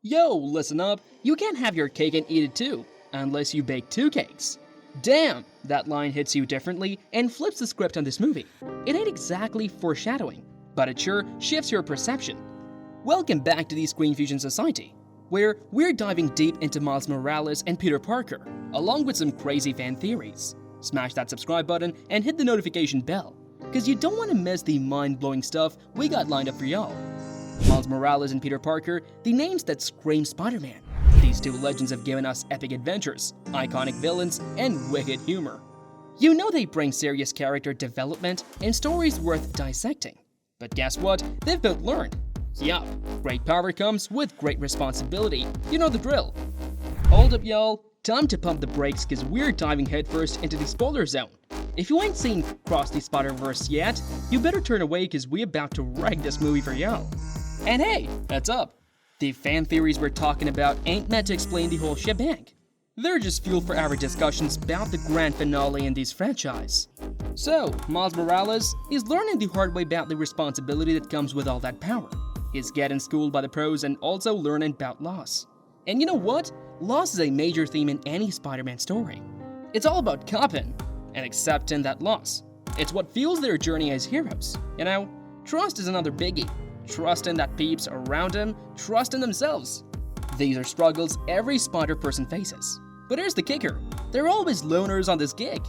Yo, listen up, you can't have your cake and eat it too, unless you bake two cakes. Damn, that line hits you differently and flips the script on this movie. It ain't exactly foreshadowing, but it sure shifts your perception. Welcome back to the Screenfusion Society, where we're diving deep into Miles Morales and Peter Parker, along with some crazy fan theories. Smash that subscribe button and hit the notification bell, cause you don't want to miss the mind-blowing stuff we got lined up for y'all. Miles Morales and Peter Parker, the names that scream Spider-Man. These two legends have given us epic adventures, iconic villains, and wicked humor. You know they bring serious character development and stories worth dissecting. But guess what? They've both learned. Yup, great power comes with great responsibility. You know the drill. Hold up, y'all. Time to pump the brakes cause we're diving headfirst into the spoiler zone. If you ain't seen Cross the Spider-Verse yet, you better turn away cause we're about to wreck this movie for y'all. And hey, heads up, the fan theories we're talking about ain't meant to explain the whole shebang. They're just fuel for our discussions about the grand finale in this franchise. So, Miles Morales is learning the hard way about the responsibility that comes with all that power. He's getting schooled by the pros and also learning about loss. And you know what? Loss is a major theme in any Spider-Man story. It's all about coping and accepting that loss. It's what fuels their journey as heroes. You know, trust is another biggie. Trust in that peeps around him, trust in themselves. These are struggles every Spider person faces. But here's the kicker, they're always loners on this gig.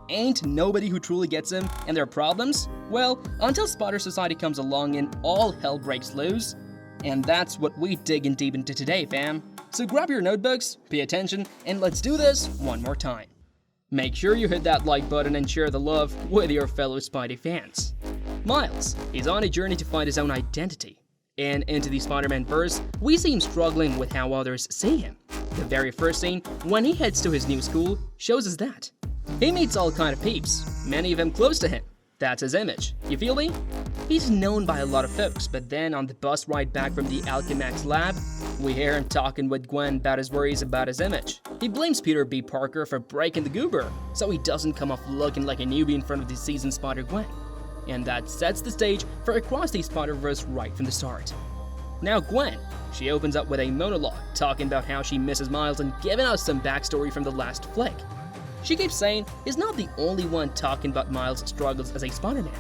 Ain't nobody who truly gets them and their problems? Well, until Spider Society comes along and all hell breaks loose. And that's what we digging deep into today, fam. So grab your notebooks, pay attention, and let's do this one more time. Make sure you hit that like button and share the love with your fellow Spidey fans. Miles is on a journey to find his own identity. And into the Spider-Man verse, we see him struggling with how others see him. The very first scene, when he heads to his new school, shows us that. He meets all kind of peeps, many of them close to him. That's his image. You feel me? He's known by a lot of folks, but then on the bus ride back from the Alchemax lab, we hear him talking with Gwen about his worries about his image. He blames Peter B. Parker for breaking the goober, so he doesn't come off looking like a newbie in front of the seasoned Spider-Gwen. And that sets the stage for Across the Spider-Verse right from the start. Now Gwen, she opens up with a monologue talking about how she misses Miles and giving us some backstory from the last flick. She keeps saying he's not the only one talking about Miles' struggles as a Spider-Man.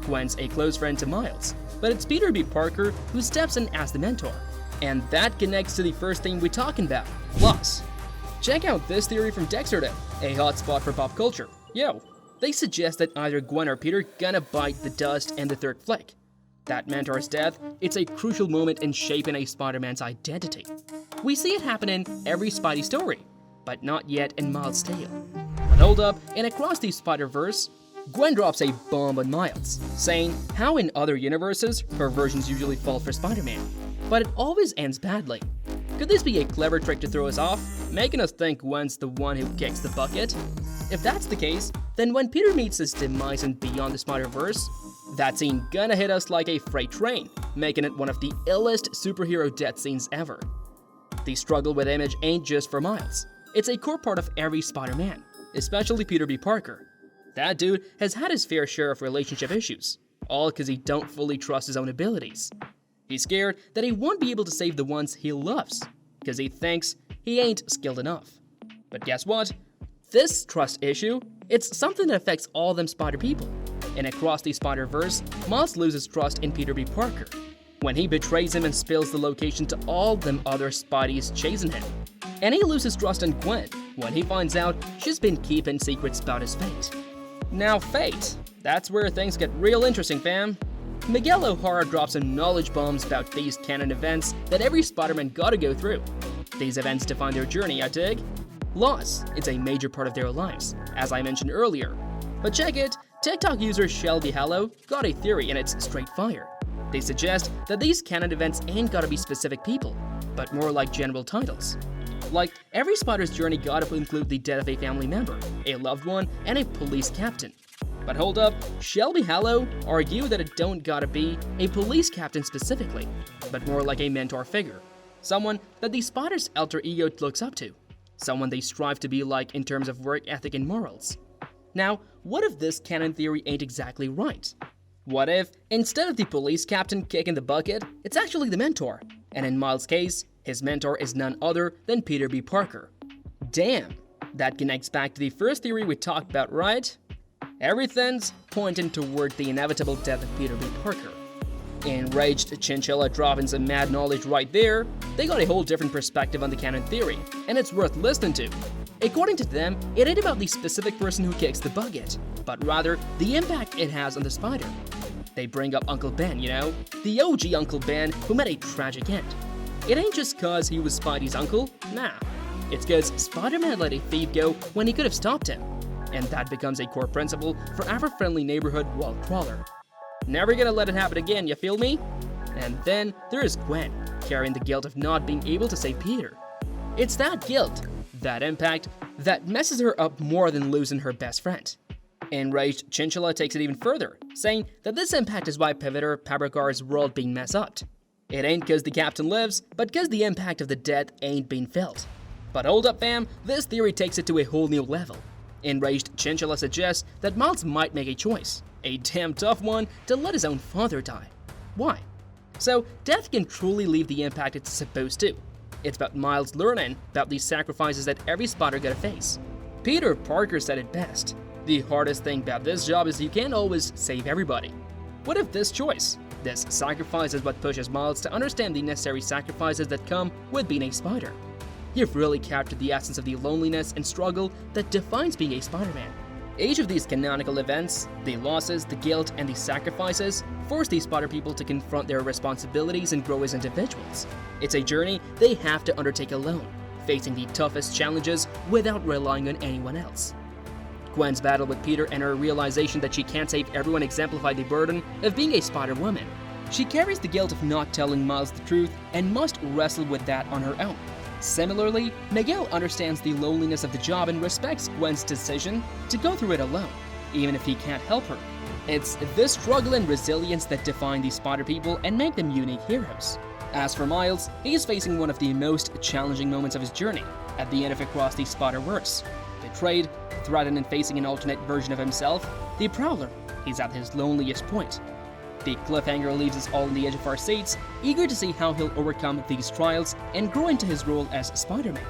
Gwen's a close friend to Miles, but it's Peter B. Parker who steps in as the mentor. And that connects to the first thing we're talking about, loss. Check out this theory from Dexterdev, a hotspot for pop culture. Yo, they suggest that either Gwen or Peter gonna bite the dust in the third flick. That mentor's death, it's a crucial moment in shaping a Spider-Man's identity. We see it happen in every Spidey story, but not yet in Miles' tale. But hold up, in Across the Spider-Verse, Gwen drops a bomb on Miles, saying how in other universes, perversions usually fall for Spider-Man, but it always ends badly. Could this be a clever trick to throw us off, making us think Gwen's the one who kicks the bucket? If that's the case, then when Peter meets his demise in Beyond the Spider-Verse, that scene gonna hit us like a freight train, making it one of the illest superhero death scenes ever. The struggle with image ain't just for Miles. It's a core part of every Spider-Man, especially Peter B. Parker. That dude has had his fair share of relationship issues, all cause he don't fully trust his own abilities. He's scared that he won't be able to save the ones he loves, cause he thinks he ain't skilled enough. But guess what? This trust issue, it's something that affects all them Spider people. And Across the Spider-Verse, Miles loses trust in Peter B. Parker when he betrays him and spills the location to all them other Spideys chasing him. And he loses trust in Gwen when he finds out she's been keeping secrets about his fate. Now fate, that's where things get real interesting, fam. Miguel O'Hara drops some knowledge bombs about these canon events that every Spider-Man gotta go through. These events define their journey, I dig. Loss, it's a major part of their lives, as I mentioned earlier. But check it, TikTok user Shelby Hallow got a theory and it's straight fire. They suggest that these canon events ain't gotta be specific people, but more like general titles. Like, every Spider's journey gotta include the death of a family member, a loved one, and a police captain. But hold up, Shelby Hallow argue that it don't gotta be a police captain specifically, but more like a mentor figure. Someone that the Spider's alter ego looks up to. Someone they strive to be like in terms of work ethic and morals. Now, what if this canon theory ain't exactly right? What if, instead of the police captain kicking the bucket, it's actually the mentor, and in Miles' case, His mentor is none other than Peter B. Parker. Damn, that connects back to the first theory we talked about, right? Everything's pointing toward the inevitable death of Peter B. Parker. Enraged Chinchilla dropping some mad knowledge right there, they got a whole different perspective on the canon theory, and it's worth listening to. According to them, it ain't about the specific person who kicks the bucket, but rather the impact it has on the spider. They bring up Uncle Ben, the OG Uncle Ben who met a tragic end. It ain't just cause he was Spidey's uncle, nah. It's cause Spider-Man let a thief go when he could have stopped him. And that becomes a core principle for our friendly neighborhood wall crawler. Never gonna let it happen again, you feel me? And then there is Gwen, carrying the guilt of not being able to save Peter. It's that guilt, that impact, that messes her up more than losing her best friend. Enraged Chinchilla takes it even further, saying that this impact is why Pivoter Pabragar's world being messed up. It ain't cause the captain lives, but cause the impact of the death ain't being felt. But hold up fam, this theory takes it to a whole new level. Enraged Chinchilla suggests that Miles might make a choice, a damn tough one, to let his own father die. Why? So, death can truly leave the impact it's supposed to. It's about Miles learning about these sacrifices that every spider gotta face. Peter Parker said it best. The hardest thing about this job is you can't always save everybody. What if this choice, this sacrifice, is what pushes Miles to understand the necessary sacrifices that come with being a spider? You've really captured the essence of the loneliness and struggle that defines being a Spider-Man. Each of these canonical events, the losses, the guilt, and the sacrifices, force these Spider people to confront their responsibilities and grow as individuals. It's a journey they have to undertake alone, facing the toughest challenges without relying on anyone else. Gwen's battle with Peter and her realization that she can't save everyone exemplify the burden of being a Spider-Woman. She carries the guilt of not telling Miles the truth and must wrestle with that on her own. Similarly, Miguel understands the loneliness of the job and respects Gwen's decision to go through it alone, even if he can't help her. It's this struggle and resilience that define these Spider people and make them unique heroes. As for Miles, he is facing one of the most challenging moments of his journey, at the end of Across the Spider-Verse. Betrayed, threatened and facing an alternate version of himself, the Prowler, he's at his loneliest point. The cliffhanger leaves us all on the edge of our seats, eager to see how he'll overcome these trials and grow into his role as Spider-Man.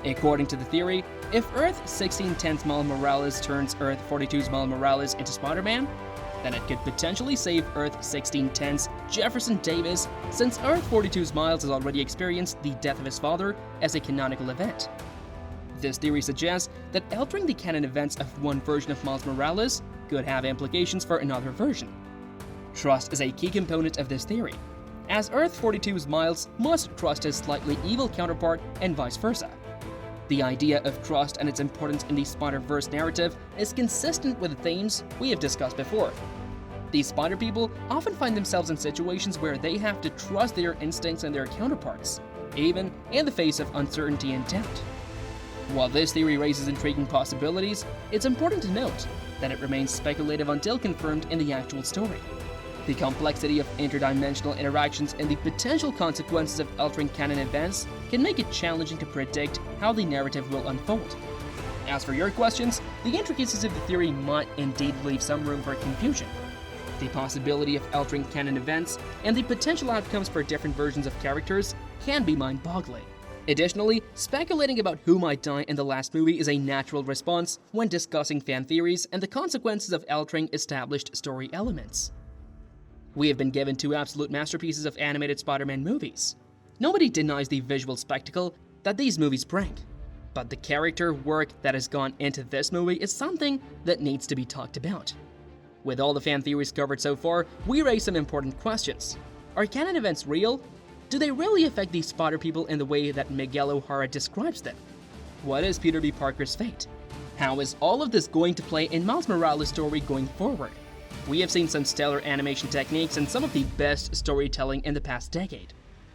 According to the theory, if Earth 1610's Miles Morales turns Earth 42's Miles Morales into Spider-Man, then it could potentially save Earth 1610's Jefferson Davis, since Earth 42's Miles has already experienced the death of his father as a canonical event. This theory suggests that altering the canon events of one version of Miles Morales could have implications for another version. Trust is a key component of this theory, as Earth 42's Miles must trust his slightly evil counterpart and vice versa. The idea of trust and its importance in the Spider-Verse narrative is consistent with the themes we have discussed before. These Spider people often find themselves in situations where they have to trust their instincts and their counterparts, even in the face of uncertainty and doubt. While this theory raises intriguing possibilities, it's important to note that it remains speculative until confirmed in the actual story. The complexity of interdimensional interactions and the potential consequences of altering canon events can make it challenging to predict how the narrative will unfold. As for your questions, the intricacies of the theory might indeed leave some room for confusion. The possibility of altering canon events and the potential outcomes for different versions of characters can be mind-boggling. Additionally, speculating about who might die in the last movie is a natural response when discussing fan theories and the consequences of altering established story elements. We have been given two absolute masterpieces of animated Spider-Man movies. Nobody denies the visual spectacle that these movies bring, but the character work that has gone into this movie is something that needs to be talked about. With all the fan theories covered so far, we raise some important questions. Are canon events real? Do they really affect these Spider people in the way that Miguel O'Hara describes them? What is Peter B. Parker's fate? How is all of this going to play in Miles Morales' story going forward? We have seen some stellar animation techniques and some of the best storytelling in the past decade.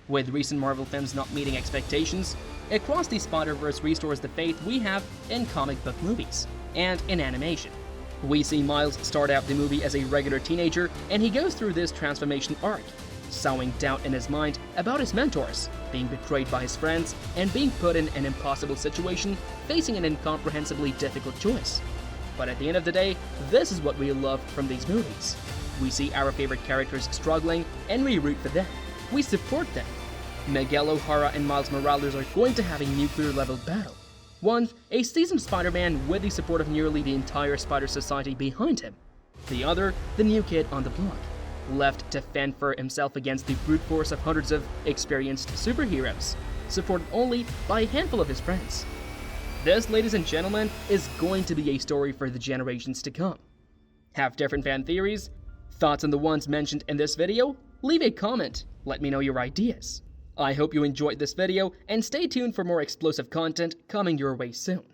With recent Marvel films not meeting expectations, Across the Spider-Verse restores the faith we have in comic book movies and in animation. We see Miles start out the movie as a regular teenager, and he goes through this transformation arc, sowing doubt in his mind about his mentors, being betrayed by his friends, and being put in an impossible situation, facing an incomprehensibly difficult choice. But at the end of the day, this is what we love from these movies. We see our favorite characters struggling, and we root for them. We support them. Miguel O'Hara and Miles Morales are going to have a nuclear-level battle. One, a seasoned Spider-Man with the support of nearly the entire Spider Society behind him. The other, the new kid on the block, left to fend for himself against the brute force of hundreds of experienced superheroes, supported only by a handful of his friends. This, ladies and gentlemen, is going to be a story for the generations to come. Have different fan theories? Thoughts on the ones mentioned in this video? Leave a comment, let me know your ideas. I hope you enjoyed this video, and stay tuned for more explosive content coming your way soon.